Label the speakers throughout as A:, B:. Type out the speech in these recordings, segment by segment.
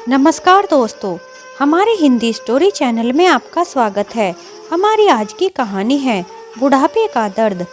A: नमस्कार दोस्तों, हमारे हिंदी स्टोरी चैनल में आपका स्वागत है। हमारी आज की कहानी है बुढ़ापे का दर्द।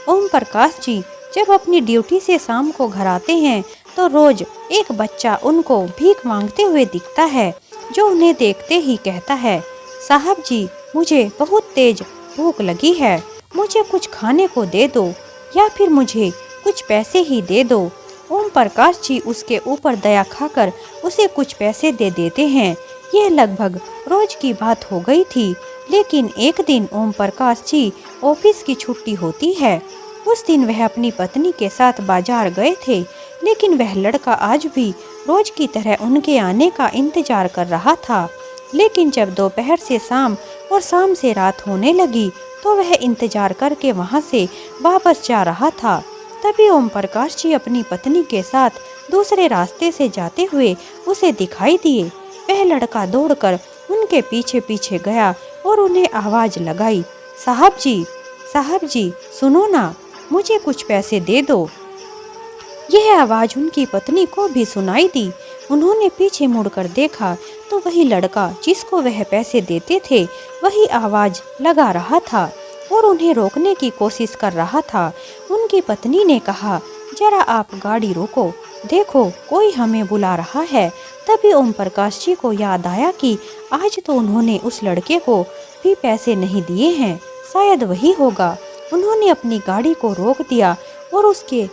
A: ओम प्रकाश जी जब अपनी ड्यूटी से शाम को घर आते हैं तो रोज एक बच्चा उनको भीख मांगते हुए दिखता है, जो उन्हें देखते ही कहता है, साहब जी मुझे बहुत तेज भूख लगी है, मुझे कुछ खाने को दे दो या फिर मुझे कुछ पैसे ही दे दो। ओम प्रकाश जी उसके ऊपर दया खाकर उसे कुछ पैसे दे देते हैं। यह लगभग रोज की बात हो गई थी, लेकिन एक दिन ओम प्रकाश जी ऑफिस की छुट्टी होती है। उस दिन वह अपनी पत्नी के साथ बाजार गए थे, लेकिन वह लड़का आज भी रोज की तरह उनके आने का इंतजार कर रहा था। लेकिन जब दोपहर से शाम और शाम से रात होने लगी तो वह इंतजार करके वहां से वापस जा रहा था। तभी ओम प्रकाश जी अपनी पत्नी के साथ दूसरे रास्ते से जाते हुए उसे दिखाई दिए। वह लड़का दौड़कर उनके पीछे पीछे गया और उन्हें आवाज लगाई, साहब जी सुनो ना, मुझे कुछ पैसे दे दो। यह आवाज उनकी पत्नी को भी सुनाई दी। उन्होंने पीछे मुड़कर देखा तो वही लड़का जिसको वह पैसे देते थे वही आवाज लगा रहा था और उन्हें रोकने की कोशिश कर रहा था। उनकी पत्नी ने कहा, जरा आप गाड़ी रोको, देखो कोई हमें बुला रहा है। तभी ओम प्रकाश जी को याद आया कि आज तो उन्होंने उस लड़के को भी पैसे नहीं दिए हैं, शायद वही होगा। उन्होंने अपनी गाड़ी को रोक दिया और उसके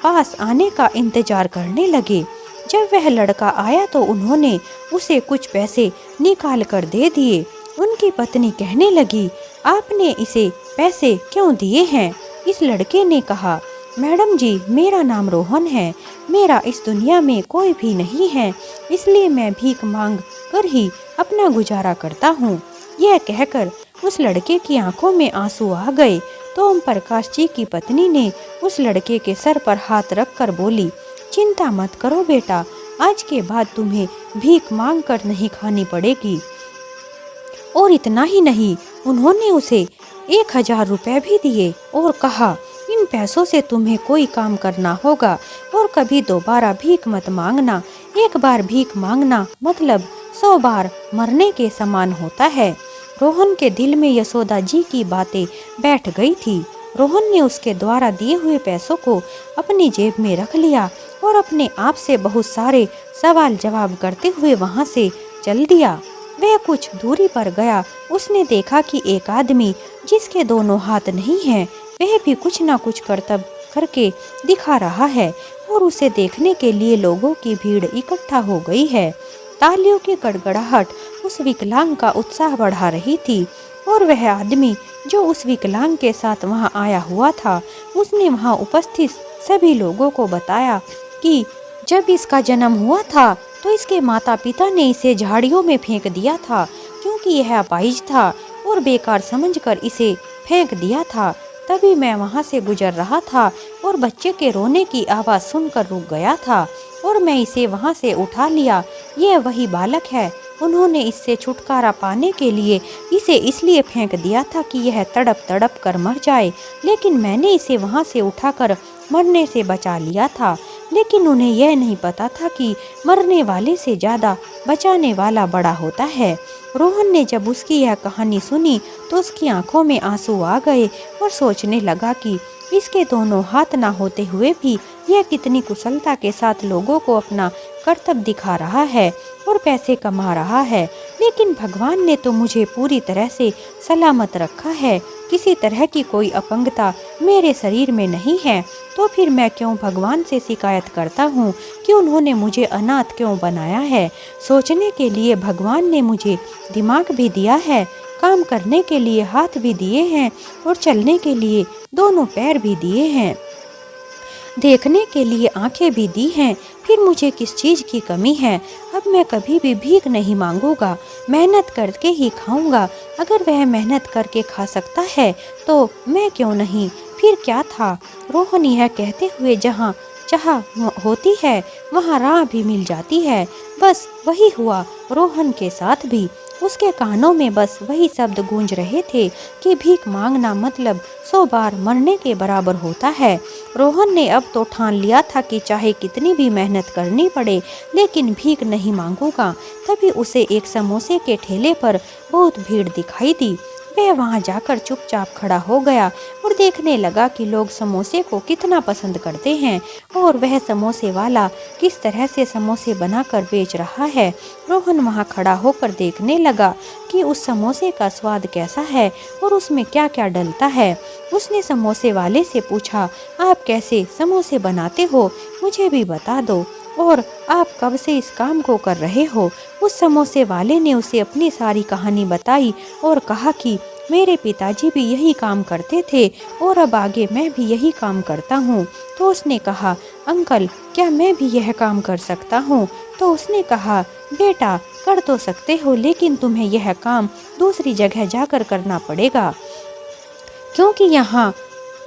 A: पास आने का इंतजार करने लगे। जब वह लड़का आया तो उन्होंने उसे कुछ पैसे निकाल कर दे दिए। उनकी पत्नी कहने लगी, आपने इसे पैसे क्यों दिए हैं? इस लड़के ने कहा, मैडम जी मेरा नाम रोहन है, मेरा इस दुनिया में कोई भी नहीं है, इसलिए मैं भीख मांग कर ही अपना गुजारा करता हूँ। यह कहकर उस लड़के की आंखों में आंसू आ गए तो ओम प्रकाश जी की पत्नी ने उस लड़के के सर पर हाथ रख कर बोली, चिंता मत करो बेटा, आज के बाद तुम्हें भीख मांग कर नहीं खानी पड़ेगी। और इतना ही नहीं, उन्होंने उसे 1000 रुपए भी दिए और कहा, इन पैसों से तुम्हें कोई काम करना होगा और कभी दोबारा भीख मत मांगना। एक बार भीख मांगना मतलब 100 बार मरने के समान होता है। रोहन के दिल में यशोदा जी की बातें बैठ गई थी। रोहन ने उसके द्वारा दिए हुए पैसों को अपनी जेब में रख लिया और अपने आप से बहुत सारे सवाल जवाब करते हुए वहां से चल दिया। वह कुछ दूरी पर गया, उसने देखा कि एक आदमी जिसके दोनों हाथ नहीं हैं, वह भी कुछ ना कुछ करतब करके दिखा रहा है और उसे देखने के लिए लोगों की भीड़ इकट्ठा हो गई है। तालियों की गड़गड़ाहट उस विकलांग का उत्साह बढ़ा रही थी और वह आदमी जो उस विकलांग के साथ वहां आया हुआ था, उसने वहां उपस्थित सभी लोगों को बताया कि जब इसका जन्म हुआ था तो इसके माता पिता ने इसे झाड़ियों में फेंक दिया था, क्योंकि यह अपाहिज था और बेकार समझकर इसे फेंक दिया था। तभी मैं वहां से गुजर रहा था और बच्चे के रोने की आवाज़ सुनकर रुक गया था और मैं इसे वहां से उठा लिया। यह वही बालक है। उन्होंने इससे छुटकारा पाने के लिए इसे इसलिए फेंक दिया था कि यह तड़प तड़प कर मर जाए, लेकिन मैंने इसे वहां से उठाकर मरने से बचा लिया था। लेकिन उन्हें यह नहीं पता था कि मरने वाले से ज़्यादा बचाने वाला बड़ा होता है। रोहन ने जब उसकी यह कहानी सुनी तो उसकी आंखों में आंसू आ गए और सोचने लगा कि इसके दोनों हाथ ना होते हुए भी यह कितनी कुशलता के साथ लोगों को अपना कर्तव्य दिखा रहा है और पैसे कमा रहा है। लेकिन भगवान ने तो मुझे पूरी तरह से सलामत रखा है, किसी तरह की कोई अपंगता मेरे शरीर में नहीं है, तो फिर मैं क्यों भगवान से शिकायत करता हूँ कि उन्होंने मुझे अनाथ क्यों बनाया है। सोचने के लिए भगवान ने मुझे दिमाग भी दिया है, काम करने के लिए हाथ भी दिए हैं और चलने के लिए दोनों पैर भी दिए हैं, देखने के लिए आंखें भी दी हैं। फिर मुझे किस चीज़ की कमी है? अब मैं कभी भी भीख नहीं मांगूंगा, मेहनत करके ही खाऊंगा। अगर वह मेहनत करके खा सकता है तो मैं क्यों नहीं? फिर क्या था? रोहन यह कहते हुए जहाँ चाह होती है वहाँ राह भी मिल जाती है। बस वही हुआ रोहन के साथ भी। उसके कानों में बस वही शब्द गूंज रहे थे कि भीख मांगना मतलब 100 बार मरने के बराबर होता है। रोहन ने अब तो ठान लिया था कि चाहे कितनी भी मेहनत करनी पड़े लेकिन भीख नहीं मांगूंगा। तभी उसे एक समोसे के ठेले पर बहुत भीड़ दिखाई दी। वह वहां जाकर चुपचाप खड़ा हो गया और देखने लगा कि लोग समोसे को कितना पसंद करते हैं और वह समोसे वाला किस तरह से समोसे बनाकर बेच रहा है। रोहन वहां खड़ा होकर देखने लगा कि उस समोसे का स्वाद कैसा है और उसमें क्या क्या डलता है। उसने समोसे वाले से पूछा, आप कैसे समोसे बनाते हो, मुझे भी बता दो, और आप कब से इस काम को कर रहे हो। उस समोसे वाले ने उसे अपनी सारी कहानी बताई और कहा कि मेरे पिताजी भी यही काम करते थे और अब आगे मैं भी यही काम करता हूँ। तो उसने कहा, अंकल क्या मैं भी यह काम कर सकता हूँ। तो उसने कहा, बेटा कर तो सकते हो लेकिन तुम्हें यह काम दूसरी जगह जाकर करना पड़ेगा, क्योंकि यहाँ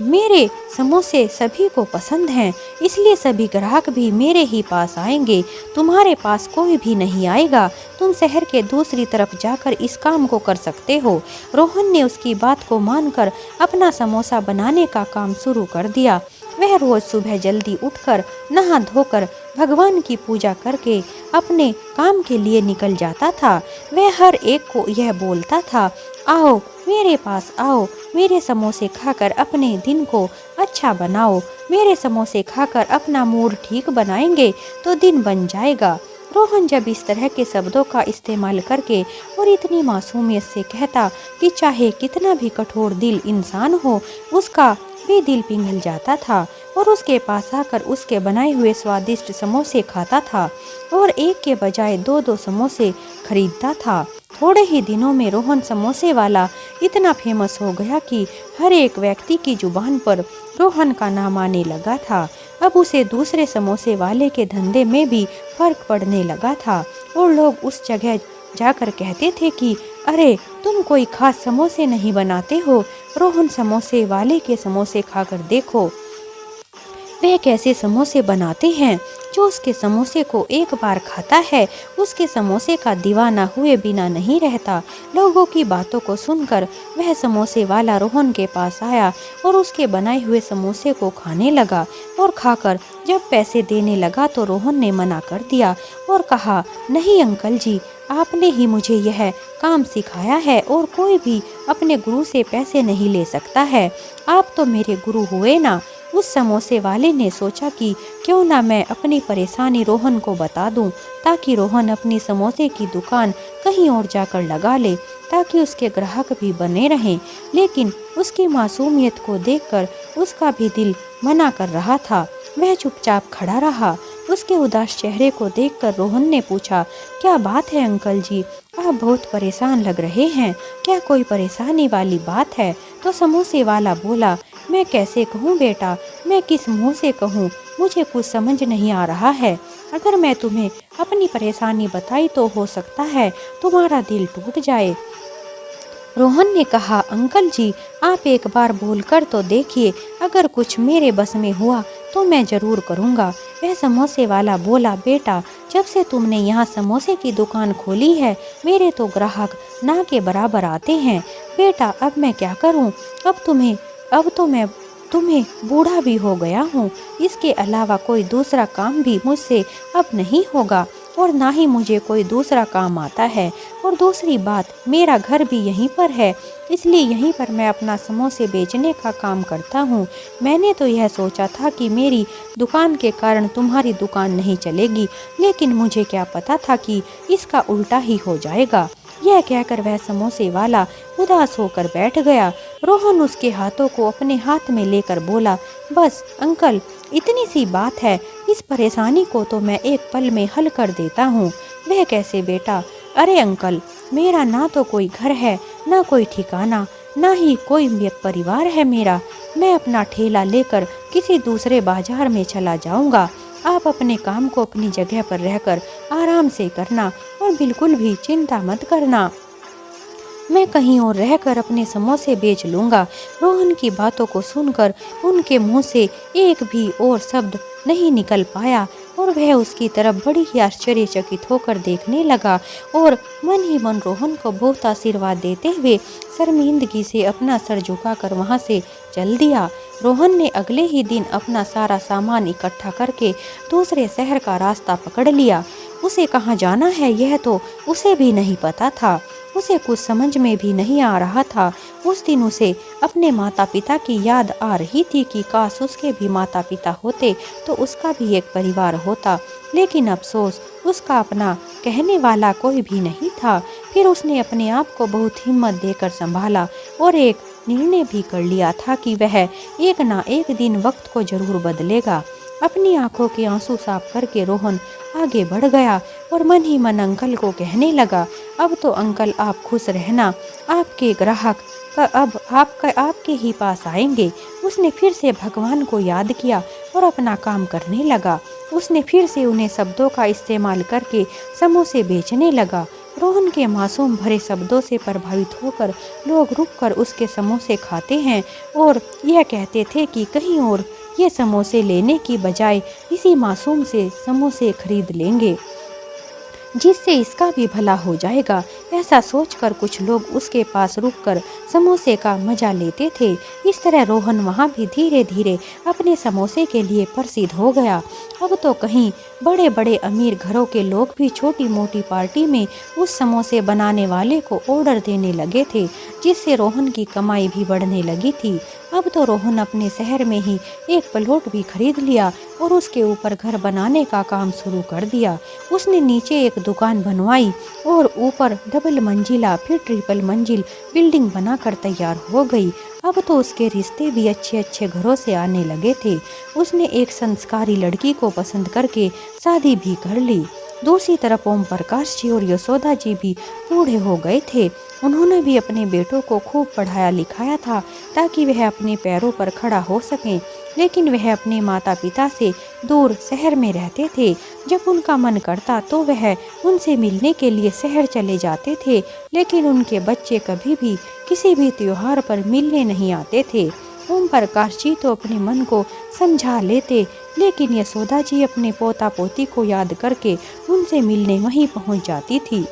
A: मेरे समोसे सभी को पसंद हैं, इसलिए सभी ग्राहक भी मेरे ही पास आएंगे, तुम्हारे पास कोई भी नहीं आएगा। तुम शहर के दूसरी तरफ जाकर इस काम को कर सकते हो। रोहन ने उसकी बात को मानकर अपना समोसा बनाने का काम शुरू कर दिया। वह रोज सुबह जल्दी उठकर नहा धोकर भगवान की पूजा करके अपने काम के लिए निकल जाता था। वह हर एक को यह बोलता था, आओ मेरे पास आओ, मेरे समोसे खाकर अपने दिन को अच्छा बनाओ, मेरे समोसे खाकर अपना मूड ठीक बनाएंगे तो दिन बन जाएगा। रोहन जब इस तरह के शब्दों का इस्तेमाल करके और इतनी मासूमियत से कहता कि चाहे कितना भी कठोर दिल इंसान हो उसका भी दिल पिघल जाता था और उसके पास आकर उसके बनाए हुए स्वादिष्ट समोसे खाता था और एक के बजाय दो दो समोसे खरीदता था। थोड़े ही दिनों में रोहन समोसे वाला इतना फेमस हो गया कि हर एक व्यक्ति की जुबान पर रोहन का नाम आने लगा था। अब उसे दूसरे समोसे वाले के धंधे में भी फर्क पड़ने लगा था और लोग उस जगह जाकर कहते थे कि अरे तुम कोई खास समोसे नहीं बनाते हो, रोहन समोसे वाले के समोसे खाकर देखो, वह कैसे समोसे बनाते हैं। जो उसके समोसे को एक बार खाता है उसके समोसे का दीवाना हुए बिना नहीं रहता। लोगों की बातों को सुनकर वह समोसे वाला रोहन के पास आया और उसके बनाए हुए समोसे को खाने लगा और खाकर जब पैसे देने लगा तो रोहन ने मना कर दिया और कहा, नहीं अंकल जी, आपने ही मुझे यह काम सिखाया है और कोई भी अपने गुरु से पैसे नहीं ले सकता है, आप तो मेरे गुरु हुए ना। उस समोसे वाले ने सोचा कि क्यों ना मैं अपनी परेशानी रोहन को बता दूं, ताकि रोहन अपनी समोसे की दुकान कहीं और जाकर लगा ले ताकि उसके ग्राहक भी बने रहें। लेकिन उसकी मासूमियत को देखकर उसका भी दिल मना कर रहा था। वह चुपचाप खड़ा रहा। उसके उदास चेहरे को देखकर रोहन ने पूछा, क्या बात है अंकल जी, आप बहुत परेशान लग रहे हैं, क्या कोई परेशानी वाली बात है। तो समोसे वाला बोला, मैं कैसे कहूँ बेटा, मैं किस मुंह से कहूँ, मुझे कुछ समझ नहीं आ रहा है। अगर मैं तुम्हें अपनी परेशानी बताई तो हो सकता है तुम्हारा दिल टूट जाए। रोहन ने कहा, अंकल जी आप एक बार बोलकर तो देखिए, अगर कुछ मेरे बस में हुआ तो मैं ज़रूर करूँगा। वह समोसे वाला बोला, बेटा जब से तुमने यहाँ समोसे की दुकान खोली है मेरे तो ग्राहक ना के बराबर आते हैं। बेटा अब मैं क्या करूँ, अब तो मैं तुम्हें बूढ़ा भी हो गया हूँ, इसके अलावा कोई दूसरा काम भी मुझसे अब नहीं होगा और ना ही मुझे कोई दूसरा काम आता है। और दूसरी बात, मेरा घर भी यहीं पर है, इसलिए यहीं पर मैं अपना समोसे बेचने का काम करता हूँ। मैंने तो यह सोचा था कि मेरी दुकान के कारण तुम्हारी दुकान नहीं चलेगी, लेकिन मुझे क्या पता था कि इसका उल्टा ही हो जाएगा। यह कहकर वह समोसे वाला उदास होकर बैठ गया। रोहन उसके हाथों को अपने हाथ में लेकर बोला, बस अंकल इतनी सी बात है, इस परेशानी को तो मैं एक पल में हल कर देता हूँ। वह कैसे बेटा, अरे अंकल मेरा ना तो कोई घर है, ना कोई ठिकाना, ना ही कोई परिवार है मेरा। मैं अपना ठेला लेकर किसी दूसरे बाजार में चला जाऊँगा। आप अपने काम को अपनी जगह पर रहकर आराम से करना और बिल्कुल भी चिंता मत करना, मैं कहीं और रहकर अपने समोसे बेच लूँगा। रोहन की बातों को सुनकर उनके मुंह से एक भी और शब्द नहीं निकल पाया। और वह उसकी तरफ बड़ी ही आश्चर्यचकित होकर देखने लगा और मन ही मन रोहन को बहुत आशीर्वाद देते हुए शर्मिंदगी से अपना सर झुकाकर वहां से चल दिया। रोहन ने अगले ही दिन अपना सारा सामान इकट्ठा करके दूसरे शहर का रास्ता पकड़ लिया। उसे कहाँ जाना है यह तो उसे भी नहीं पता था। उसे कुछ समझ में भी नहीं आ रहा था। उस दिन उसे अपने माता पिता की याद आ रही थी कि काश उसके भी माता पिता होते तो उसका भी एक परिवार होता, लेकिन अफसोस उसका अपना कहने वाला कोई भी नहीं था। फिर उसने अपने आप को बहुत हिम्मत देकर संभाला और एक निर्णय भी कर लिया था कि वह एक ना एक दिन वक्त को जरूर बदलेगा। अपनी आंखों के आंसू साफ करके रोहन आगे बढ़ गया और मन ही मन अंकल को कहने लगा, अब तो अंकल आप खुश रहना, आपके ग्राहक अब आपके ही पास आएंगे। उसने फिर से भगवान को याद किया और अपना काम करने लगा। उसने फिर से उन्हें शब्दों का इस्तेमाल करके समोसे बेचने लगा। रोहन के मासूम भरे शब्दों से प्रभावित होकर लोग रुककर उसके समोसे खाते हैं और यह कहते थे कि कहीं और ये समोसे लेने की बजाय इसी मासूम से समोसे खरीद लेंगे, जिससे इसका भी भला हो जाएगा। ऐसा सोचकर कुछ लोग उसके पास रुककर समोसे का मजा लेते थे। इस तरह रोहन वहाँ भी धीरे धीरे अपने समोसे के लिए प्रसिद्ध हो गया। अब तो कहीं बड़े बड़े अमीर घरों के लोग भी छोटी मोटी पार्टी में उस समोसे बनाने वाले को ऑर्डर देने लगे थे, जिससे रोहन की कमाई भी बढ़ने लगी थी। अब तो रोहन अपने शहर में ही एक प्लॉट भी खरीद लिया और उसके ऊपर घर बनाने का काम शुरू कर दिया। उसने नीचे एक दुकान बनवाई और ऊपर डबल मंजिला फिर ट्रिपल मंजिल बिल्डिंग बनाकर तैयार हो गई। अब तो उसके रिश्ते भी अच्छे अच्छे घरों से आने लगे थे। उसने एक संस्कारी लड़की को पसंद करके शादी भी कर ली। दूसरी तरफ ओम प्रकाश जी और यशोदा जी भी बूढ़े हो गए थे। उन्होंने भी अपने बेटों को खूब पढ़ाया लिखाया था ताकि वह अपने पैरों पर खड़ा हो सकें, लेकिन वह अपने माता पिता से दूर शहर में रहते थे। जब उनका मन करता तो वह उनसे मिलने के लिए शहर चले जाते थे, लेकिन उनके बच्चे कभी भी किसी भी त्योहार पर मिलने नहीं आते थे। ओम प्रकाश जी तो अपने मन को समझा लेते, लेकिन यशोदा जी अपने पोता पोती को याद करके उनसे मिलने वहीं पहुंच जाती थी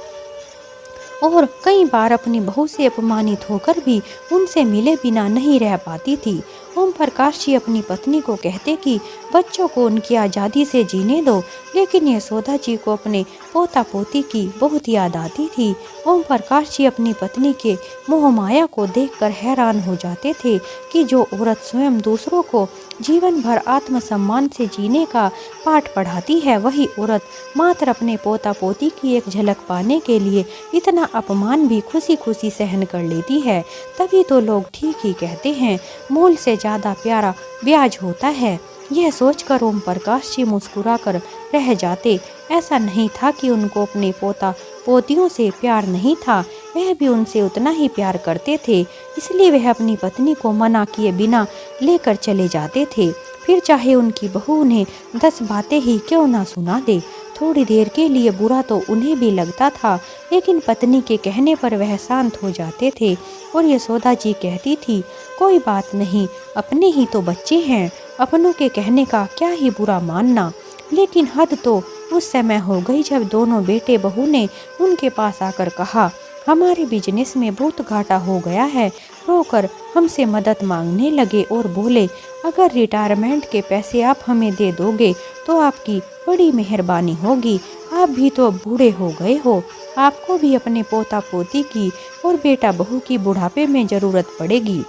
A: और कई बार अपनी बहू से अपमानित होकर भी उनसे मिले बिना नहीं रह पाती थी। ओम प्रकाश जी अपनी पत्नी को कहते कि बच्चों को उनकी आज़ादी से जीने दो, लेकिन यशोदा जी को अपने पोता पोती की बहुत याद आती थी। ओम प्रकाश जी अपनी पत्नी के मोह माया को देखकर हैरान हो जाते थे कि जो औरत स्वयं दूसरों को जीवन भर आत्मसम्मान से जीने का पाठ पढ़ाती है, वही औरत मात्र अपने पोता पोती की एक झलक पाने के लिए इतना अपमान भी खुशी खुशी सहन कर लेती है। तभी तो लोग ठीक ही कहते हैं, मूल से ज़्यादा प्यारा ब्याज होता है। यह सोचकर ओम प्रकाश जी मुस्कुराकर रह जाते। ऐसा नहीं था कि उनको अपने पोता पोतियों से प्यार नहीं था, वह भी उनसे उतना ही प्यार करते थे। इसलिए वह अपनी पत्नी को मना किए बिना लेकर चले जाते थे, फिर चाहे उनकी बहू उन्हें 10 बातें ही क्यों ना सुना दे। थोड़ी देर के लिए बुरा तो उन्हें भी लगता था, लेकिन पत्नी के कहने पर वह शांत हो जाते थे और यशोदा जी कहती थी, कोई बात नहीं, अपने ही तो बच्चे हैं, अपनों के कहने का क्या ही बुरा मानना। लेकिन हद तो उस समय हो गई जब दोनों बेटे बहू ने उनके पास आकर कहा, हमारे बिजनेस में बहुत घाटा हो गया है। रोकर हमसे मदद मांगने लगे और बोले, अगर रिटायरमेंट के पैसे आप हमें दे दोगे तो आपकी बड़ी मेहरबानी होगी। आप भी तो बूढ़े हो गए हो, आपको भी अपने पोता पोती की और बेटा बहू की बुढ़ापे में ज़रूरत पड़ेगी,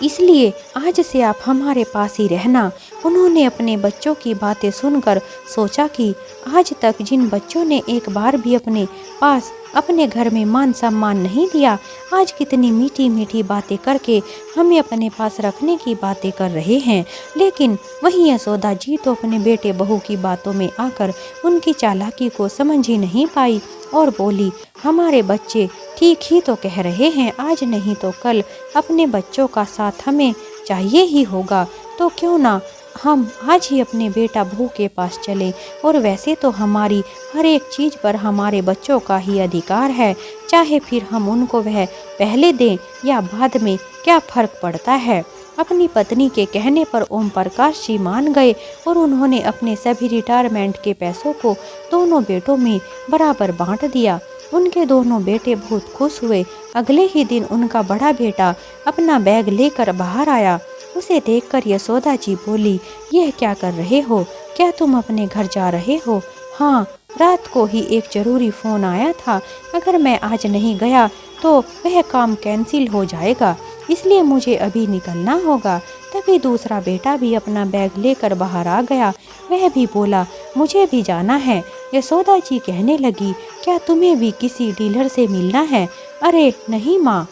A: इसलिए आज से आप हमारे पास ही रहना। उन्होंने अपने बच्चों की बातें सुनकर सोचा कि आज तक जिन बच्चों ने एक बार भी अपने पास अपने घर में मान सम्मान नहीं दिया, आज कितनी मीठी मीठी बातें करके हमें अपने पास रखने की बातें कर रहे हैं। लेकिन वहीं यशोदा जी तो अपने बेटे बहू की बातों में आकर उनकी चालाकी को समझ ही नहीं पाई और बोली, हमारे बच्चे ठीक ही तो कह रहे हैं, आज नहीं तो कल अपने बच्चों का साथ हमें चाहिए ही होगा, तो क्यों ना हम आज ही अपने बेटा बहू के पास चले। और वैसे तो हमारी हर एक चीज़ पर हमारे बच्चों का ही अधिकार है, चाहे फिर हम उनको वह पहले दें या बाद में, क्या फ़र्क पड़ता है। अपनी पत्नी के कहने पर ओम प्रकाश जी मान गए और उन्होंने अपने सभी रिटायरमेंट के पैसों को दोनों बेटों में बराबर बांट दिया। उनके दोनों बेटे बहुत खुश हुए। अगले ही दिन उनका बड़ा बेटा अपना बैग लेकर बाहर आया। उसे देखकर यशोदा जी बोली, यह क्या कर रहे हो? क्या तुम अपने घर जा रहे हो? हाँ, रात को ही एक जरूरी फ़ोन आया था। अगर मैं आज नहीं गया तो वह काम कैंसिल हो जाएगा, इसलिए मुझे अभी निकलना होगा। तभी दूसरा बेटा भी अपना बैग लेकर बाहर आ गया। वह भी बोला, मुझे भी जाना है। यशोदा जी कहने लगी, क्या तुम्हें भी किसी डीलर से मिलना है? अरे नहीं माँ,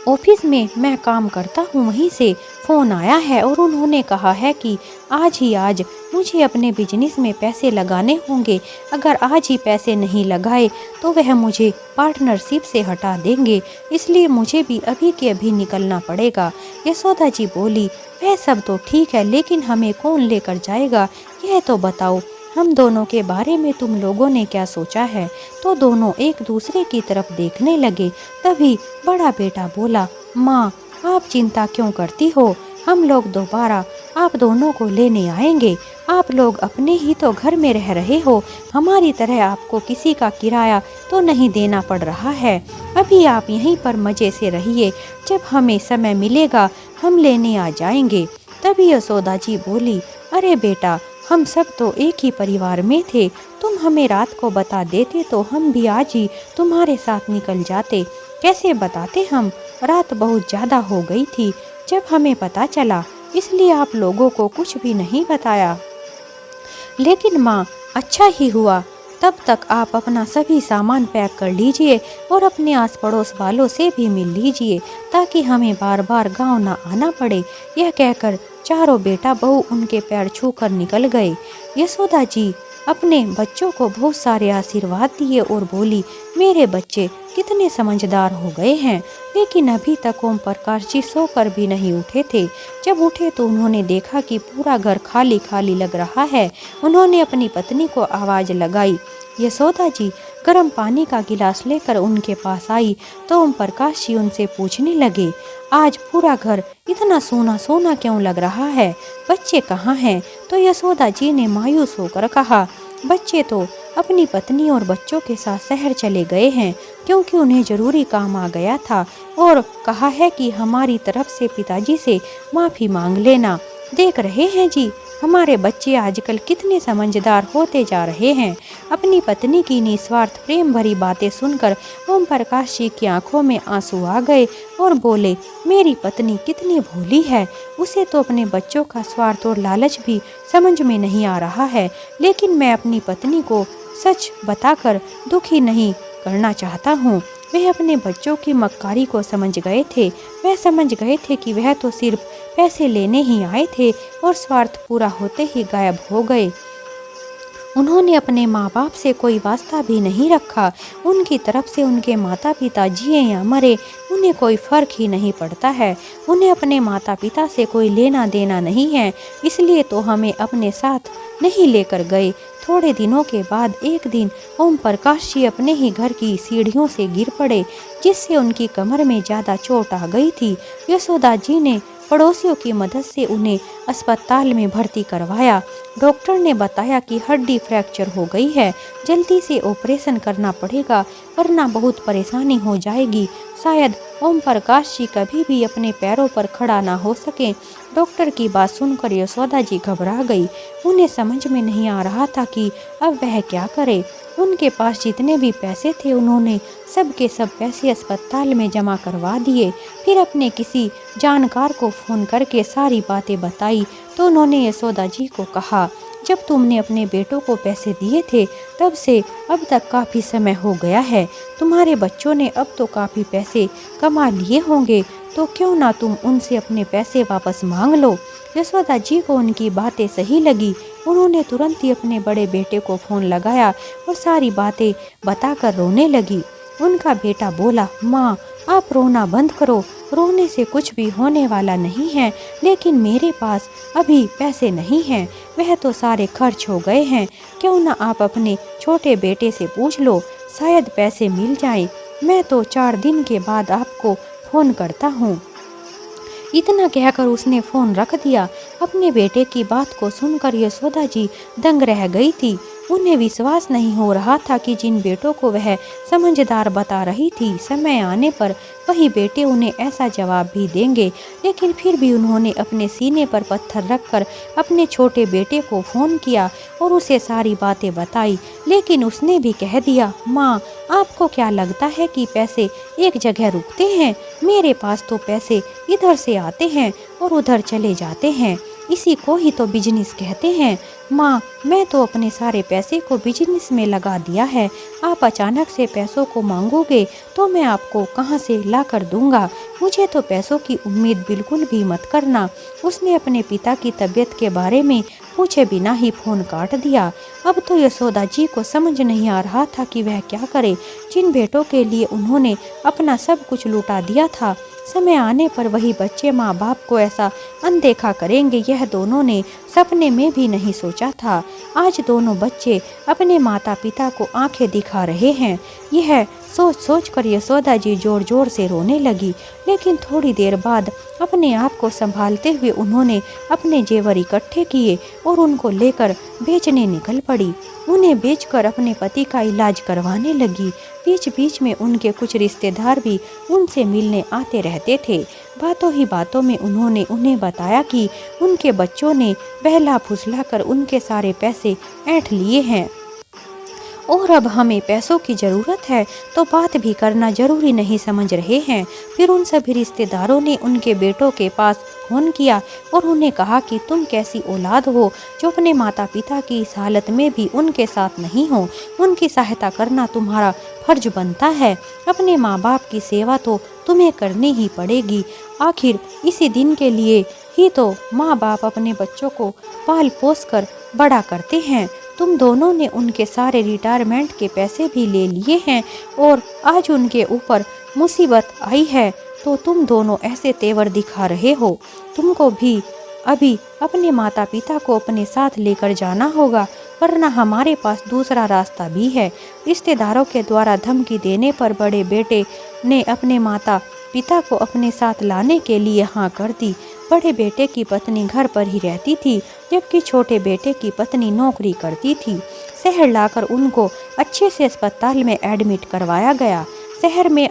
A: ऑफिस में मैं काम करता हूँ वहीं से फ़ोन आया है और उन्होंने कहा है कि आज ही आज मुझे अपने बिजनेस में पैसे लगाने होंगे। अगर आज ही पैसे नहीं लगाए तो वह मुझे पार्टनरशिप से हटा देंगे, इसलिए मुझे भी अभी के अभी निकलना पड़ेगा। यशोदा जी बोली, वह सब तो ठीक है, लेकिन हमें कौन लेकर जाएगा यह तो बताओ। हम दोनों के बारे में तुम लोगों ने क्या सोचा है? तो दोनों एक दूसरे की तरफ देखने लगे। तभी बड़ा बेटा बोला, माँ आप चिंता क्यों करती हो? हम लोग दोबारा आप दोनों को लेने आएंगे। आप लोग अपने ही तो घर में रह रहे हो, हमारी तरह आपको किसी का किराया तो नहीं देना पड़ रहा है। अभी आप यहीं पर मज़े से रहिए, जब हमें समय मिलेगा हम लेने आ जाएंगे। तभी यशोदा जी बोली, अरे बेटा, हम सब तो एक ही परिवार में थे। तुम हमें रात को बता देते तो हम भी आज ही तुम्हारे साथ निकल जाते। कैसे बताते हम? रात बहुत ज़्यादा हो गई थी जब हमें पता चला, इसलिए आप लोगों को कुछ भी नहीं बताया। लेकिन माँ, अच्छा ही हुआ। तब तक आप अपना सभी सामान पैक कर लीजिए और अपने आस पड़ोस वालों से भी मिल लीजिए, ताकि हमें बार बार गांव ना आना पड़े। यह कहकर चारों बेटा बहू उनके पैर छूकर निकल गए। यशोदा जी अपने बच्चों को बहुत सारे आशीर्वाद दिए और बोली, मेरे बच्चे कितने समझदार हो गए हैं। लेकिन अभी तक ओम प्रकाश जी सोकर भी नहीं उठे थे। जब उठे तो उन्होंने देखा कि पूरा घर खाली खाली लग रहा है। उन्होंने अपनी पत्नी को आवाज़ लगाई। यशोदा जी गर्म पानी का गिलास लेकर उनके पास आई तो ओम प्रकाश जी उनसे पूछने लगे, आज पूरा घर इतना सोना सोना क्यों लग रहा है? बच्चे कहाँ हैं? तो यशोदा जी ने मायूस होकर कहा, बच्चे तो अपनी पत्नी और बच्चों के साथ शहर चले गए हैं, क्योंकि उन्हें ज़रूरी काम आ गया था, और कहा है कि हमारी तरफ से पिताजी से माफ़ी मांग लेना। देख रहे हैं जी, हमारे बच्चे आजकल कितने समझदार होते जा रहे हैं। अपनी पत्नी की निस्वार्थ प्रेम भरी बातें सुनकर ओम प्रकाश जी की आंखों में आंसू आ गए और बोले, मेरी पत्नी कितनी भोली है। उसे तो अपने बच्चों का स्वार्थ और लालच भी समझ में नहीं आ रहा है। लेकिन मैं अपनी पत्नी को सच बताकर दुखी नहीं करना चाहता हूँ। वह अपने बच्चों की मक्कारी को समझ गए थे। वह समझ गए थे कि वह तो सिर्फ पैसे लेने ही आए थे और स्वार्थ पूरा होते ही गायब हो गए। उन्होंने अपने माँ बाप से कोई वास्ता भी नहीं रखा। उनकी तरफ से उनके माता पिता जिए या मरे उन्हें कोई फ़र्क ही नहीं पड़ता है। उन्हें अपने माता पिता से कोई लेना देना नहीं है, इसलिए तो हमें अपने साथ नहीं लेकर गए। थोड़े दिनों के बाद एक दिन ओम प्रकाश जी अपने ही घर की सीढ़ियों से गिर पड़े, जिससे उनकी कमर में ज़्यादा चोट आ गई थी। यशोदा जी ने पड़ोसियों की मदद से उन्हें अस्पताल में भर्ती करवाया। डॉक्टर ने बताया कि हड्डी फ्रैक्चर हो गई है, जल्दी से ऑपरेशन करना पड़ेगा, वरना बहुत परेशानी हो जाएगी। शायद ओम प्रकाश जी कभी भी अपने पैरों पर खड़ा ना हो सके। डॉक्टर की बात सुनकर यशोदा जी घबरा गई। उन्हें समझ में नहीं आ रहा था कि अब वह क्या करे। उनके पास जितने भी पैसे थे उन्होंने सब के सब पैसे अस्पताल में जमा करवा दिए। फिर अपने किसी जानकार को फ़ोन करके सारी बातें बताई तो उन्होंने यशोदा जी को कहा, जब तुमने अपने बेटों को पैसे दिए थे तब से अब तक काफ़ी समय हो गया है। तुम्हारे बच्चों ने अब तो काफ़ी पैसे कमा लिए होंगे, तो क्यों ना तुम उनसे अपने पैसे वापस मांग लो। यशोदा जी को उनकी बातें सही लगी। उन्होंने तुरंत ही अपने बड़े बेटे को फ़ोन लगाया और सारी बातें बताकर रोने लगी। उनका बेटा बोला, माँ आप रोना बंद करो, रोने से कुछ भी होने वाला नहीं है। लेकिन मेरे पास अभी पैसे नहीं हैं, वह तो सारे खर्च हो गए हैं। क्यों ना आप अपने छोटे बेटे से पूछ लो, शायद पैसे मिल जाएं। मैं तो 4 दिन के बाद आपको फ़ोन करता हूँ। इतना कहकर उसने फोन रख दिया। अपने बेटे की बात को सुनकर यशोदा जी दंग रह गई थी। उन्हें विश्वास नहीं हो रहा था कि जिन बेटों को वह समझदार बता रही थी, समय आने पर वही बेटे उन्हें ऐसा जवाब भी देंगे। लेकिन फिर भी उन्होंने अपने सीने पर पत्थर रखकर अपने छोटे बेटे को फ़ोन किया और उसे सारी बातें बताई। लेकिन उसने भी कह दिया, माँ, आपको क्या लगता है कि पैसे एक जगह रुकते हैं? मेरे पास तो पैसे इधर से आते हैं और उधर चले जाते हैं। इसी को ही तो बिजनेस कहते हैं। माँ, मैं तो अपने सारे पैसे को बिजनेस में लगा दिया है। आप अचानक से पैसों को मांगोगे तो मैं आपको कहाँ से ला कर दूंगा? मुझे तो पैसों की उम्मीद बिल्कुल भी मत करना। उसने अपने पिता की तबीयत के बारे में पूछे बिना ही फोन काट दिया। अब तो यशोदा जी को समझ नहीं आ रहा था कि वह क्या करे। जिन बेटों के लिए उन्होंने अपना सब कुछ लुटा दिया था, समय आने पर वही बच्चे माँ बाप को ऐसा अनदेखा करेंगे, यह दोनों ने सपने में भी नहीं सोचा था। आज दोनों बच्चे अपने माता पिता को आंखें दिखा रहे हैं। यह सोच सोच कर यशोदा जी जोर जोर से रोने लगी। लेकिन थोड़ी देर बाद अपने आप को संभालते हुए उन्होंने अपने जेवर इकट्ठे किए और उनको लेकर बेचने निकल पड़ी। उन्हें बेचकर अपने पति का इलाज करवाने लगी। बीच बीच में उनके कुछ रिश्तेदार भी उनसे मिलने आते रहते थे। बातों ही बातों में उन्होंने उन्हें बताया कि उनके बच्चों ने बहला फुसला कर उनके सारे पैसे ऐंठ लिए हैं और अब हमें पैसों की ज़रूरत है तो बात भी करना ज़रूरी नहीं समझ रहे हैं। फिर उन सभी रिश्तेदारों ने उनके बेटों के पास फ़ोन किया और उन्हें कहा कि तुम कैसी औलाद हो जो अपने माता पिता की इस हालत में भी उनके साथ नहीं हो। उनकी सहायता करना तुम्हारा फर्ज बनता है। अपने माँ बाप की सेवा तो तुम्हें करनी ही पड़ेगी। आखिर इसी दिन के लिए ही तो माँ बाप अपने बच्चों को पाल पोस कर बड़ा करते हैं। तुम दोनों ने उनके सारे रिटायरमेंट के पैसे भी ले लिए हैं और आज उनके ऊपर मुसीबत आई है तो तुम दोनों ऐसे तेवर दिखा रहे हो। तुमको भी अभी अपने माता पिता को अपने साथ लेकर जाना होगा, वरना हमारे पास दूसरा रास्ता भी है। रिश्तेदारों के द्वारा धमकी देने पर बड़े बेटे ने अपने माता पिता को अपने साथ लाने के लिए हाँ कर दी। बड़े बेटे की पत्नी घर पर ही रहती थी, जबकि छोटे बेटे की पत्नी नौकरी करती थी। शहर लाकर उनको अच्छे से अस्पताल में एडमिट करवाया गया। शहर में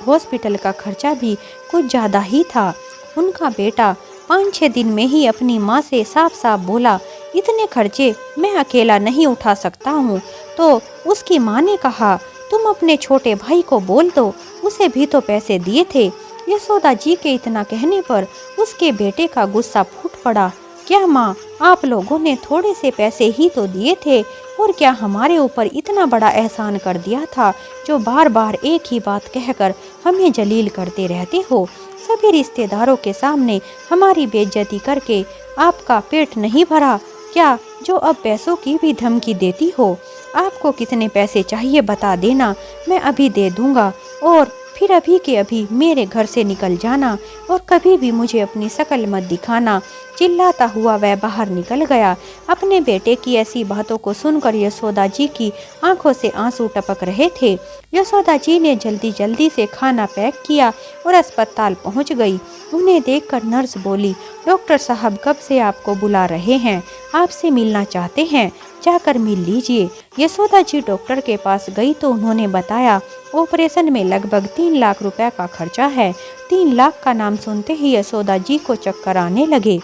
A: हॉस्पिटल का खर्चा भी कुछ ज़्यादा ही था। उनका बेटा 5-6 दिन में ही अपनी माँ से साफ साफ बोला, इतने खर्चे मैं अकेला नहीं उठा सकता हूँ। तो उसकी माँ ने कहा, तुम अपने छोटे भाई को बोल दो, उसे भी तो पैसे दिए थे। यशोदा जी के इतना कहने पर उसके बेटे का गुस्सा फूट पड़ा। क्या माँ, आप लोगों ने थोड़े से पैसे ही तो दिए थे और क्या हमारे ऊपर इतना बड़ा एहसान कर दिया था जो बार बार एक ही बात कहकर हमें जलील करते रहते हो? सभी रिश्तेदारों के सामने हमारी बेइज्जती करके आपका पेट नहीं भरा क्या, जो अब पैसों की भी धमकी देती हो? आपको कितने पैसे चाहिए बता देना, मैं अभी दे दूंगा और फिर अभी के अभी मेरे घर से निकल जाना और कभी भी मुझे अपनी शक्ल मत दिखाना। चिल्लाता हुआ वह बाहर निकल गया। अपने बेटे की ऐसी बातों को सुनकर यशोदा जी की आंखों से आंसू टपक रहे थे। यशोदा जी ने जल्दी जल्दी से खाना पैक किया और अस्पताल पहुंच गई। उन्हें देखकर नर्स बोली, डॉक्टर साहब कब से आपको बुला रहे हैं, आपसे मिलना चाहते हैं, जाकर मिल लीजिए। यशोदा जी डॉक्टर के पास गई तो उन्होंने बताया, ऑपरेशन में लगभग 3 लाख रुपए का खर्चा है। 3 लाख का नाम सुनते ही यशोदा जी को चक्कर आने लगे।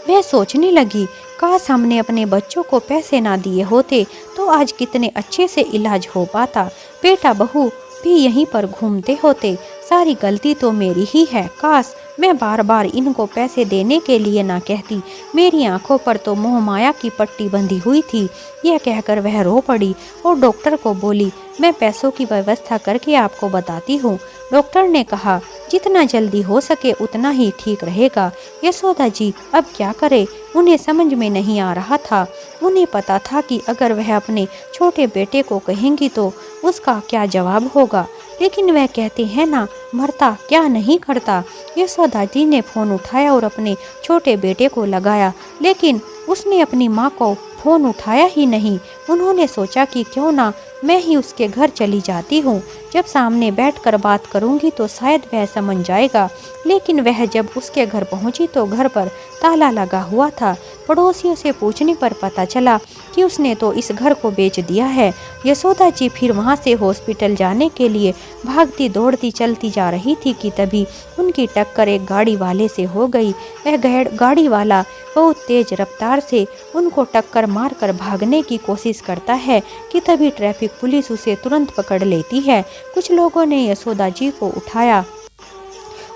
A: वह सोचने लगी, काश हमने अपने बच्चों को पैसे ना दिए होते तो आज कितने अच्छे से इलाज हो पाता। बेटा बहू भी यहीं पर घूमते होते। सारी गलती तो मेरी ही है। काश मैं बार बार इनको पैसे देने के लिए ना कहती। मेरी आंखों पर तो मोह माया की पट्टी बंधी हुई थी। यह कहकर वह रो पड़ी और डॉक्टर को बोली, मैं पैसों की व्यवस्था करके आपको बताती हूँ। डॉक्टर ने कहा, जितना जल्दी हो सके उतना ही ठीक रहेगा। यशोदा जी अब क्या करे, उन्हें समझ में नहीं आ रहा था। उन्हें पता था कि अगर वह अपने छोटे बेटे को कहेंगी तो उसका क्या जवाब होगा, लेकिन वह कहते हैं ना, मरता क्या नहीं करता। यशोदा जी ने फ़ोन उठाया और अपने छोटे बेटे को लगाया, लेकिन उसने अपनी माँ को फ़ोन उठाया ही नहीं। उन्होंने सोचा कि क्यों ना मैं ही उसके घर चली जाती हूँ। जब सामने बैठकर बात करूँगी तो शायद वह समझ जाएगा। लेकिन वह जब उसके घर पहुँची तो घर पर ताला लगा हुआ था। पड़ोसियों से पूछने पर पता चला कि उसने तो इस घर को बेच दिया है। यशोदा जी फिर वहाँ से हॉस्पिटल जाने के लिए भागती दौड़ती चलती जा रही थी कि तभी उनकी टक्कर एक गाड़ी वाले से हो गई। वह गाड़ी वाला बहुत तेज रफ्तार से उनको टक्कर मारकर भागने की कोशिश करता है कि तभी ट्रैफिक पुलिस उसे तुरंत पकड़ लेती है। कुछ लोगों ने यशोदा जी को उठाया,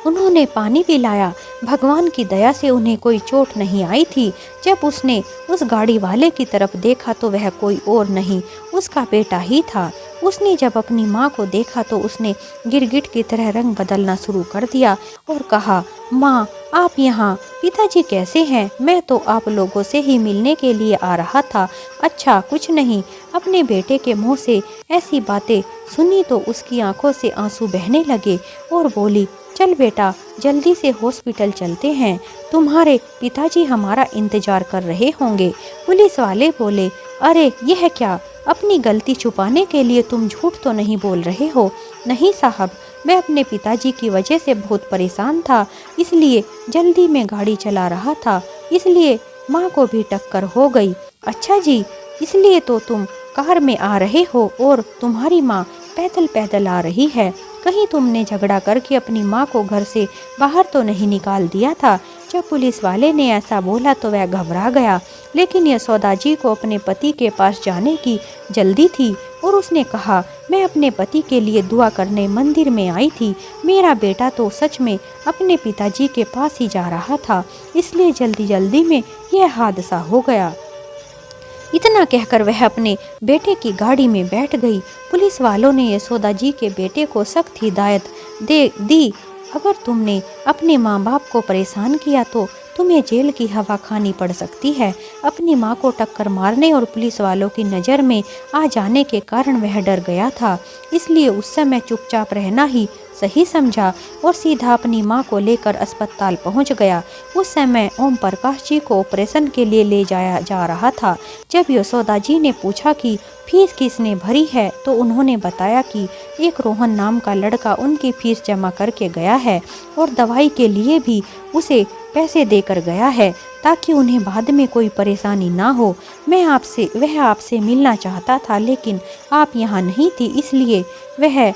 A: उन्होंने पानी पिलाया। भगवान की दया से उन्हें कोई चोट नहीं आई थी। जब उसने उस गाड़ी वाले की तरफ देखा तो वह कोई और नहीं, उसका बेटा ही था। उसने जब अपनी माँ को देखा तो उसने गिरगिट की तरह रंग बदलना शुरू कर दिया और कहा, माँ आप यहाँ, पिताजी कैसे हैं? मैं तो आप लोगों से ही मिलने के लिए आ रहा था। अच्छा कुछ नहीं। अपने बेटे के मुंह से ऐसी बातें सुनी तो उसकी आंखों से आंसू बहने लगे और बोली, चल बेटा जल्दी से हॉस्पिटल चलते हैं, तुम्हारे पिताजी हमारा इंतजार कर रहे होंगे। पुलिस वाले बोले, अरे यह क्या, अपनी गलती छुपाने के लिए तुम झूठ तो नहीं बोल रहे हो? नहीं साहब, मैं अपने पिताजी की वजह से बहुत परेशान था, इसलिए जल्दी में गाड़ी चला रहा था, इसलिए माँ को भी टक्कर हो गई। अच्छा जी, इसलिए तो तुम कार में आ रहे हो और तुम्हारी माँ पैदल पैदल आ रही है। कहीं तुमने झगड़ा करके अपनी माँ को घर से बाहर तो नहीं निकाल दिया था? जब पुलिस वाले ने ऐसा बोला तो वह घबरा गया, लेकिन यशोदा जी को अपने पति के पास जाने की जल्दी थी और उसने कहा, मैं अपने पति के लिए दुआ करने मंदिर में आई थी। मेरा बेटा तो सच में अपने पिताजी के पास ही जा रहा था, इसलिए जल्दी जल्दी में यह हादसा हो गया। इतना कहकर वह अपने बेटे की गाड़ी में बैठ गई। पुलिस वालों ने यशोदा जी के बेटे को सख्त हिदायत दे दी, अगर तुमने अपने माँ बाप को परेशान किया तो तुम्हें जेल की हवा खानी पड़ सकती है। अपनी माँ को टक्कर मारने और पुलिस वालों की नज़र में आ जाने के कारण वह डर गया था, इसलिए उस समय चुपचाप रहना ही सही समझा और सीधा अपनी माँ को लेकर अस्पताल पहुँच गया। उस समय ओम प्रकाश जी को ऑपरेशन के लिए ले जाया जा रहा था। जब यशोदा जी ने पूछा कि फीस किसने भरी है तो उन्होंने बताया कि एक रोहन नाम का लड़का उनकी फीस जमा करके गया है और दवाई के लिए भी उसे पैसे देकर गया है ताकि उन्हें बाद में कोई परेशानी ना हो। वह आपसे मिलना चाहता था लेकिन आप यहाँ नहीं थी, इसलिए वह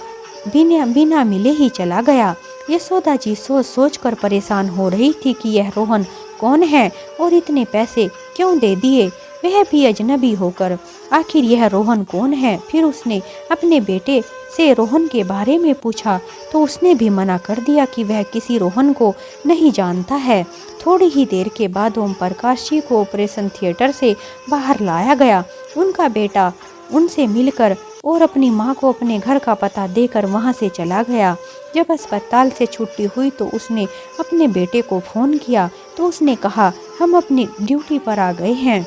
A: बिना मिले ही चला गया। यशोदा जी सोच सोच कर परेशान हो रही थी कि यह रोहन कौन है और इतने पैसे क्यों दे दिए, वह भी अजनबी होकर। आखिर यह रोहन कौन है? फिर उसने अपने बेटे से रोहन के बारे में पूछा तो उसने भी मना कर दिया कि वह किसी रोहन को नहीं जानता है। थोड़ी ही देर के बाद ओम प्रकाश जी को ऑपरेशन थिएटर से बाहर लाया गया। उनका बेटा उनसे मिलकर और अपनी माँ को अपने घर का पता देकर वहाँ से चला गया। जब अस्पताल से छुट्टी हुई तो उसने अपने बेटे को फ़ोन किया तो उसने कहा, हम अपनी ड्यूटी पर आ गए हैं,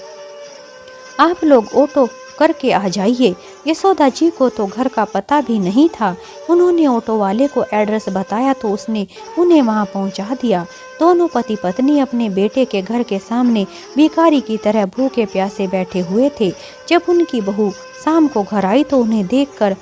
A: आप लोग ऑटो करके आ जाइए। यशोदा जी को तो घर का पता भी नहीं था। उन्होंने ऑटो वाले को एड्रेस बताया तो उसने उन्हें वहां पहुंचा दिया। दोनों पति पत्नी अपने बेटे के घर के सामने भिखारी की तरह भूखे प्यासे बैठे हुए थे। जब उनकी बहू शाम को घर आई तो उन्हें देखकर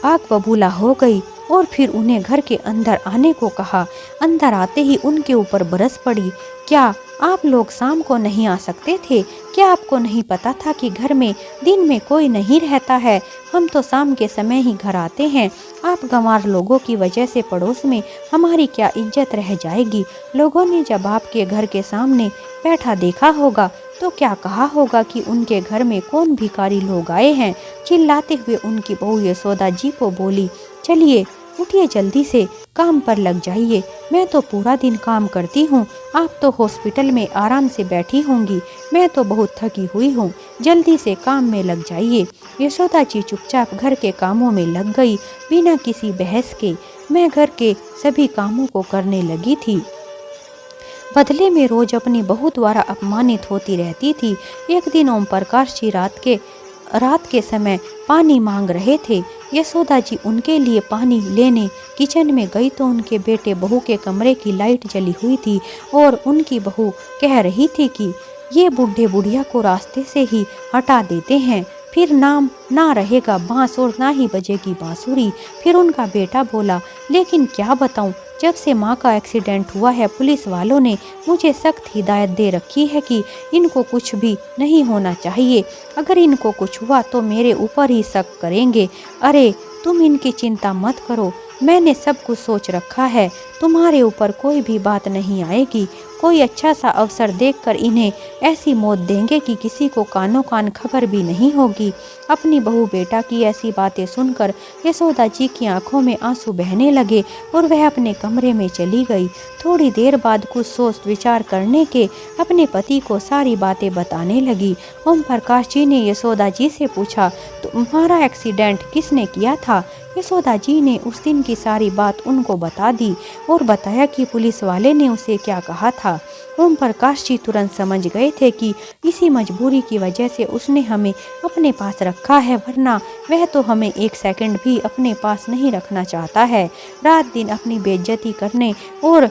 A: आग बबूला हो गई और फिर उन्हें घर के अंदर आने को कहा। अंदर आते ही उनके ऊपर बरस पड़ी, क्या आप लोग शाम को नहीं आ सकते थे? क्या आपको नहीं पता था कि घर में दिन में कोई नहीं रहता है? हम तो शाम के समय ही घर आते हैं। आप गंवार लोगों की वजह से पड़ोस में हमारी क्या इज्जत रह जाएगी? लोगों ने जब आपके घर के सामने बैठा देखा होगा तो क्या कहा होगा कि उनके घर में कौन भिखारी लोग आए हैं। चिल्लाते हुए उनकी बहू यशोदा जी को बोली, चलिए उठिए, जल्दी से काम पर लग जाइए। मैं तो पूरा दिन काम करती हूँ, आप तो हॉस्पिटल में आराम से बैठी होंगी, मैं तो बहुत थकी हुई हूँ, जल्दी से काम में लग जाइए। यशोदा जी चुपचाप घर के कामों में लग गई बिना किसी बहस के। मैं घर के सभी कामों को करने लगी थी, बदले में रोज अपनी बहू द्वारा अपमानित होती रहती थी। एक दिन ओम प्रकाश जी रात के समय पानी मांग रहे थे। यशोदा जी उनके लिए पानी लेने किचन में गई तो उनके बेटे बहू के कमरे की लाइट जली हुई थी और उनकी बहू कह रही थी कि ये बूढ़े बुढ़िया को रास्ते से ही हटा देते हैं। फिर नाम ना रहेगा बांस और ना ही बजेगी बांसुरी। फिर उनका बेटा बोला, लेकिन क्या बताऊं, जब से माँ का एक्सीडेंट हुआ है पुलिस वालों ने मुझे सख्त हिदायत दे रखी है कि इनको कुछ भी नहीं होना चाहिए। अगर इनको कुछ हुआ तो मेरे ऊपर ही शक करेंगे। अरे तुम इनकी चिंता मत करो, मैंने सब कुछ सोच रखा है। तुम्हारे ऊपर कोई भी बात नहीं आएगी। कोई अच्छा सा अवसर देखकर इन्हें ऐसी मौत देंगे कि किसी को कानों कान खबर भी नहीं होगी। अपनी बहू बेटा की ऐसी बातें सुनकर यशोदा जी की आंखों में आंसू बहने लगे और वह अपने कमरे में चली गई। थोड़ी देर बाद कुछ सोच विचार करने के अपने पति को सारी बातें बताने लगी। ओम प्रकाश जी ने यशोदा जी से पूछा, तुम्हारा एक्सीडेंट किसने किया था? यशोदा जी ने उस दिन की सारी बात उनको बता दी और बताया कि पुलिस वाले ने उसे क्या कहा था। ओम प्रकाश जी तुरंत समझ गए थे कि इसी मजबूरी की वजह से उसने हमें अपने पास रखा है, वरना वह तो हमें एक सेकंड भी अपने पास नहीं रखना चाहता है। रात दिन अपनी बेइज्जती करने और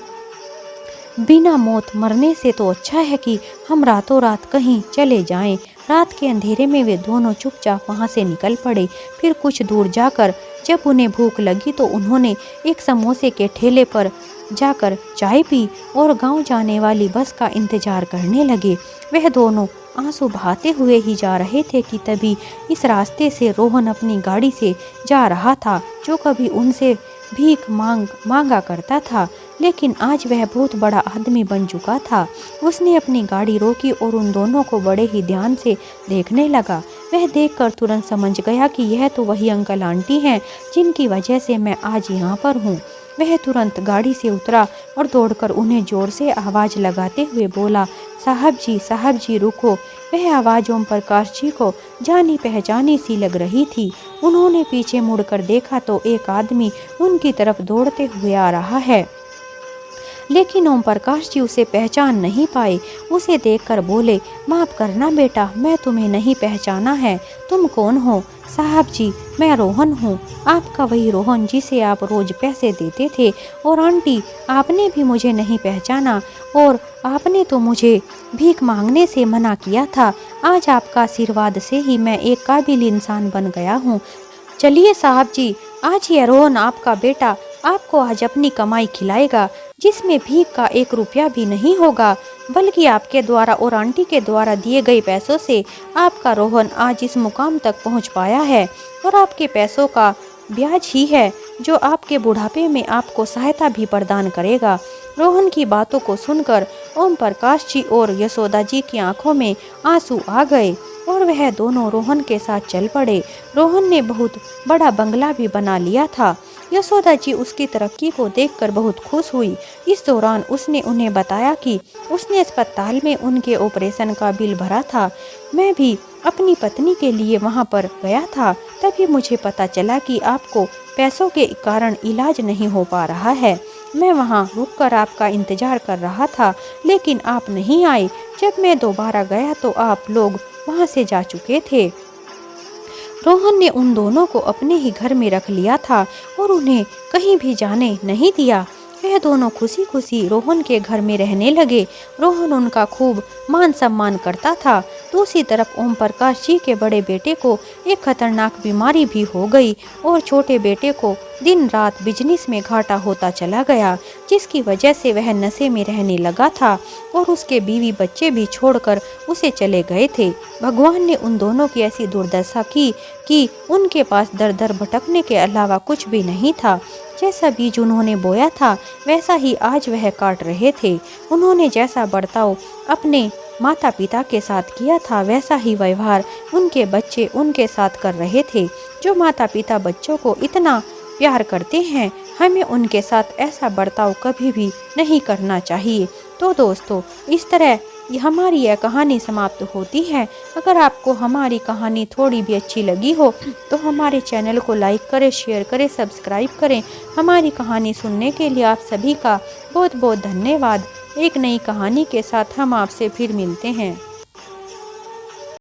A: बिना मौत मरने से तो अच्छा है कि हम रातों रात कहीं चले जाएं। रात के अंधेरे में वे दोनों चुपचाप वहां से निकल पड़े। फिर कुछ दूर जाकर जब उन्हें भूख लगी तो उन्होंने एक समोसे के ठेले पर जाकर चाय पी और गांव जाने वाली बस का इंतजार करने लगे। वह दोनों आंसू बहाते हुए ही जा रहे थे कि तभी इस रास्ते से रोहन अपनी गाड़ी से जा रहा था, जो कभी उनसे भीख मांगा करता था, लेकिन आज वह बहुत बड़ा आदमी बन चुका था। उसने अपनी गाड़ी रोकी और उन दोनों को बड़े ही ध्यान से देखने लगा। वह देखकर तुरंत समझ गया कि यह तो वही अंकल आंटी हैं जिनकी वजह से मैं आज यहाँ पर हूँ। वह तुरंत गाड़ी से उतरा और दौड़कर उन्हें जोर से आवाज़ लगाते हुए बोला, साहब जी रुको। वह आवाज़ ओम प्रकाश जी को जानी पहचानी सी लग रही थी। उन्होंने पीछे मुड़कर देखा तो एक आदमी उनकी तरफ दौड़ते हुए आ रहा है, लेकिन ओम प्रकाश जी उसे पहचान नहीं पाए। उसे देखकर बोले, माफ करना बेटा, मैं तुम्हें नहीं पहचाना है। तुम कौन हो? साहब जी, मैं रोहन हूँ, आपका वही रोहन जिसे आप रोज पैसे देते थे। और आंटी, आपने भी मुझे नहीं पहचाना और आपने तो मुझे भीख मांगने से मना किया था। आज आपका आशीर्वाद से ही मैं एक काबिल इंसान बन गया हूँ। चलिए साहब जी, आज ये रोहन आपका बेटा आपको आज अपनी कमाई खिलाएगा, जिसमें भीख का 1 रुपया भी नहीं होगा, बल्कि आपके द्वारा और आंटी के द्वारा दिए गए पैसों से आपका रोहन आज इस मुकाम तक पहुंच पाया है। और आपके पैसों का ब्याज ही है जो आपके बुढ़ापे में आपको सहायता भी प्रदान करेगा। रोहन की बातों को सुनकर ओम प्रकाश जी और यशोदा जी की आंखों में आंसू आ गए और वह दोनों रोहन के साथ चल पड़े। रोहन ने बहुत बड़ा बंगला भी बना लिया था। यशोदा जी उसकी तरक्की को देखकर बहुत खुश हुई। इस दौरान उसने उन्हें बताया कि उसने अस्पताल में उनके ऑपरेशन का बिल भरा था। मैं भी अपनी पत्नी के लिए वहां पर गया था, तभी मुझे पता चला कि आपको पैसों के कारण इलाज नहीं हो पा रहा है। मैं वहां रुककर आपका इंतजार कर रहा था, लेकिन आप नहीं आए। जब मैं दोबारा गया तो आप लोग वहां से जा चुके थे। रोहन ने उन दोनों को अपने ही घर में रख लिया था और उन्हें कहीं भी जाने नहीं दिया। वह दोनों खुशी खुशी रोहन के घर में रहने लगे। रोहन उनका खूब मान सम्मान करता था। दूसरी तरफ ओम प्रकाश जी के बड़े बेटे को एक खतरनाक बीमारी भी हो गई और छोटे बेटे को दिन रात बिजनेस में घाटा होता चला गया, जिसकी वजह से वह नशे में रहने लगा था और उसके बीवी बच्चे भी छोड़कर उसे चले गए थे। भगवान ने उन दोनों की ऐसी दुर्दशा की कि उनके पास दर दर भटकने के अलावा कुछ भी नहीं था। जैसा बीज उन्होंने बोया था वैसा ही आज वह काट रहे थे। उन्होंने जैसा बर्ताव अपने माता पिता के साथ किया था वैसा ही व्यवहार उनके बच्चे उनके साथ कर रहे थे। जो माता पिता बच्चों को इतना प्यार करते हैं, हमें उनके साथ ऐसा बर्ताव कभी भी नहीं करना चाहिए। तो दोस्तों, इस तरह हमारी यह कहानी समाप्त होती है। अगर आपको हमारी कहानी थोड़ी भी अच्छी लगी हो तो हमारे चैनल को लाइक करें, शेयर करें, सब्सक्राइब करें। हमारी कहानी सुनने के लिए आप सभी का बहुत बहुत धन्यवाद। एक नई कहानी के साथ हम आपसे फिर मिलते हैं।